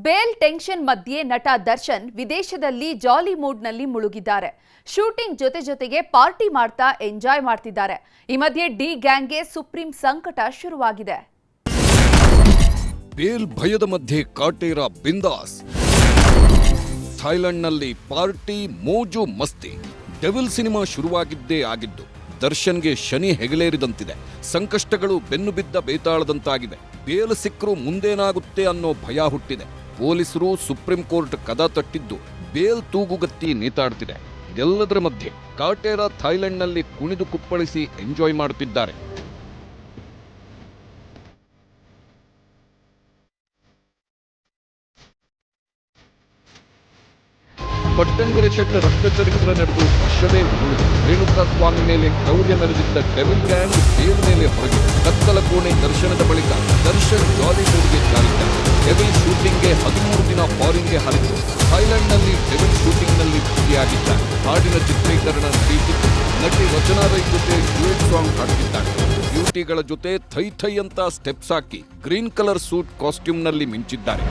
Bale tension ಮಧ್ಯೆ ನಟ ದರ್ಶನ್ ವಿದೇಶದಲ್ಲಿ ಜಾಲಿ ಮೂಡ್ನಲ್ಲಿ ಮುಳುಗಿದ್ದಾರೆ. ಶೂಟಿಂಗ್ ಜೊತೆಗೆ ಪಾರ್ಟಿ ಮಾಡ್ತಾ ಎಂಜಾಯ್ ಮಾಡ್ತಿದ್ದಾರೆ. ಈ ಮಧ್ಯೆ ಡಿ ಗ್ಯಾಂಗ್ಗೆ ಸುಪ್ರೀಂ ಸಂಕಟ ಶುರುವಾಗಿದೆ. ಬೇಲ್ ಭಯದ ಮಧ್ಯೆ ಕಾಟೇರ ಬಿಂದಾಸ್. ಥೈಲ್ಯಾಂಡ್ನಲ್ಲಿ ಪಾರ್ಟಿ ಮೋಜು ಮಸ್ತಿ. ಡೆವಿಲ್ ಸಿನಿಮಾ ಶುರುವಾಗಿದ್ದೇ ಆಗಿದ್ದು ದರ್ಶನ್ಗೆ ಶನಿ ಹೆಗಲೇರಿದಂತಿದೆ. ಸಂಕಷ್ಟಗಳು ಬೆನ್ನು ಬಿದ್ದ ಬೇತಾಳದಂತಾಗಿವೆ. ಬೇಲ್ ಸಿಕ್ಕರು ಮುಂದೇನಾಗುತ್ತೆ ಅನ್ನೋ ಭಯ ಹುಟ್ಟಿದೆ. ಪೊಲೀಸರು ಸುಪ್ರೀಂ ಕೋರ್ಟ್ ಕದ ತಟ್ಟಿದ್ದು ಬೇಲ್ ತೂಗುಗತ್ತಿ ನೇತಾಡ್ತಿದೆ. ಇದೆಲ್ಲದರ ಮಧ್ಯೆ ಕಾಟೇರ ಥೈಲ್ಯಾಂಡ್ನಲ್ಲಿ ಕುಣಿದು ಕುಪ್ಪಳಿಸಿ ಎಂಜಾಯ್ ಮಾಡುತ್ತಿದ್ದಾರೆ. ಪಟ್ಟಂಗೆರೆ ಶೆಟ್ಟ ರಕ್ತಚರಿತ್ರ ನಡೆದು ವರ್ಷವೇ ಉಳಿದು ರೇಣುಕಾ ಸ್ವಾಮಿ ಮೇಲೆ ಕ್ರೌರ್ಯ ನಡೆದಿದ್ದ ಡೆವಿಲ್ ಗ್ಯಾಂಗ್ ಬೇಲ್ ಮೇಲೆ ಹೊರಗೆ ಕತ್ತಲ ಕೋಣೆ ದರ್ಶನದ ಬಳಿಕ ದರ್ಶನ್ ಜಾಲಿ ಮೂಡ್ಗೆ ಜಾರಿದ್ದಾರೆ. ಡೆವಿಲ್ ಶೂಟಿಂಗ್ಗೆ 13 ದಿನ ಫಾರಿನ್ಗೆ ಹಾರಿದ್ದು ಥೈಲ್ಯಾಂಡ್ನಲ್ಲಿ ಡೆವಿಲ್ ಶೂಟಿಂಗ್ನಲ್ಲಿ ಬ್ಯುಸಿಯಾಗಿದ್ದಾರೆ. ಹಾಡಿನ ಚಿತ್ರೀಕರಣ ನಡೆಯುತ್ತಿದ್ದು ನಟಿ ರಚನಾ ರೈ ಜೊತೆ ಡ್ಯೂಯೆಟ್ ಸಾಂಗ್ ಹಾಡುತ್ತಿದ್ದಾರೆ. ಬ್ಯೂಟಿಗಳ ಜೊತೆ ಥೈ ಅಂತ ಸ್ಟೆಪ್ಸ್ ಹಾಕಿ ಗ್ರೀನ್ ಕಲರ್ ಸೂಟ್ ಕಾಸ್ಟ್ಯೂಮ್ನಲ್ಲಿ ಮಿಂಚಿದ್ದಾರೆ.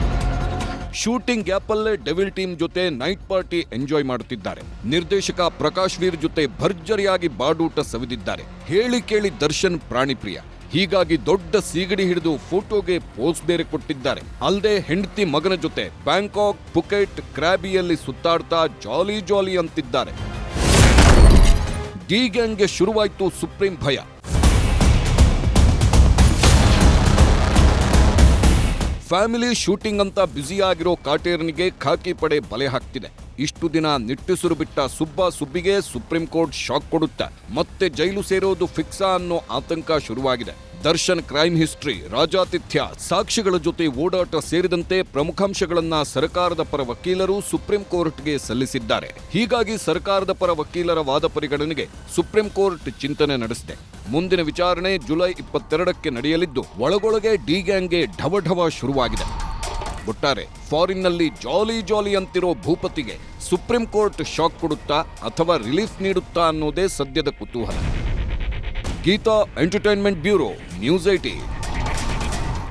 ಶೂಟಿಂಗ್ ಗ್ಯಾಪಲ್ಲೇ ಡೆವಿಲ್ ಟೀಮ್ ಜೊತೆ ನೈಟ್ ಪಾರ್ಟಿ ಎಂಜಾಯ್ ಮಾಡುತ್ತಿದ್ದಾರೆ. ನಿರ್ದೇಶಕ ಪ್ರಕಾಶ್ ವೀರ್ ಜೊತೆ ಭರ್ಜರಿಯಾಗಿ ಬಾಡೂಟ ಸವಿದಿದ್ದಾರೆ. ಹೇಳಿ ಕೇಳಿ ದರ್ಶನ್ ಪ್ರಾಣಿಪ್ರಿಯ. ಹೀಗಾಗಿ ದೊಡ್ಡ ಸೀಗಡಿ ಹಿಡಿದು ಫೋಟೋಗೆ ಪೋಸ್ ಬೇರೆ ಕೊಟ್ಟಿದ್ದಾರೆ. ಅಲ್ಲದೆ ಹೆಂಡತಿ ಮಗನ ಜೊತೆ ಬ್ಯಾಂಕಾಕ್, ಪುಕೆಟ್, ಕ್ರಾಬಿಯಲ್ಲಿ ಸುತ್ತಾಡ್ತಾ ಜಾಲಿ ಅಂತಿದ್ದಾರೆ. ಡಿ ಗ್ಯಾಂಗ್ಗೆ ಶುರುವಾಯ್ತು ಸುಪ್ರೀಂ ಭಯ. ಫ್ಯಾಮಿಲಿ ಶೂಟಿಂಗ್ ಅಂತ ಬ್ಯುಸಿಯಾಗಿರೋ ಕಾಟೇರನಿಗೆ ಖಾಕಿ ಪಡೆ ಬಲೆ ಹಾಕ್ತಿದೆ. ಇಷ್ಟು ದಿನ ನಿಟ್ಟುಸಿರು ಬಿಟ್ಟ ಸುಬ್ಬಿಗೆ ಸುಪ್ರೀಂ ಕೋರ್ಟ್ ಶಾಕ್ ಕೊಡುತ್ತಾ ಮತ್ತೆ ಜೈಲು ಸೇರೋದು ಫಿಕ್ಸಾ ಅನ್ನೋ ಆತಂಕ ಶುರುವಾಗಿದೆ. ದರ್ಶನ್ ಕ್ರೈಮ್ ಹಿಸ್ಟ್ರಿ, ರಾಜಾತಿಥ್ಯ, ಸಾಕ್ಷಿಗಳ ಜೊತೆ ಓಡಾಟ ಸೇರಿದಂತೆ ಪ್ರಮುಖಾಂಶಗಳನ್ನ ಸರ್ಕಾರದ ಪರ ವಕೀಲರು ಸುಪ್ರೀಂ ಕೋರ್ಟ್ಗೆ ಸಲ್ಲಿಸಿದ್ದಾರೆ. ಹೀಗಾಗಿ ಸರ್ಕಾರದ ಪರ ವಕೀಲರ ವಾದ ಪರಿಗಣನೆಗೆ ಸುಪ್ರೀಂ ಕೋರ್ಟ್ ಚಿಂತನೆ ನಡೆಸಿದೆ. ಮುಂದಿನ ವಿಚಾರಣೆ ಜುಲೈ 22ಕ್ಕೆ ನಡೆಯಲಿದ್ದು ಒಳಗೊಳಗೆ ಡಿ ಗ್ಯಾಂಗ್ಗೆ ಢವಢವ ಶುರುವಾಗಿದೆ. ಒಟ್ಟಾರೆ ಫಾರಿನ್ನಲ್ಲಿ ಜಾಲಿ ಅಂತಿರೋ ಭೂಪತಿಗೆ ಸುಪ್ರೀಂ ಕೋರ್ಟ್ ಶಾಕ್ ಕೊಡುತ್ತಾ ಅಥವಾ ರಿಲೀಫ್ ನೀಡುತ್ತಾ ಅನ್ನೋದೇ ಸದ್ಯದ ಕುತೂಹಲ. Geetha entertainment bureau, news 18.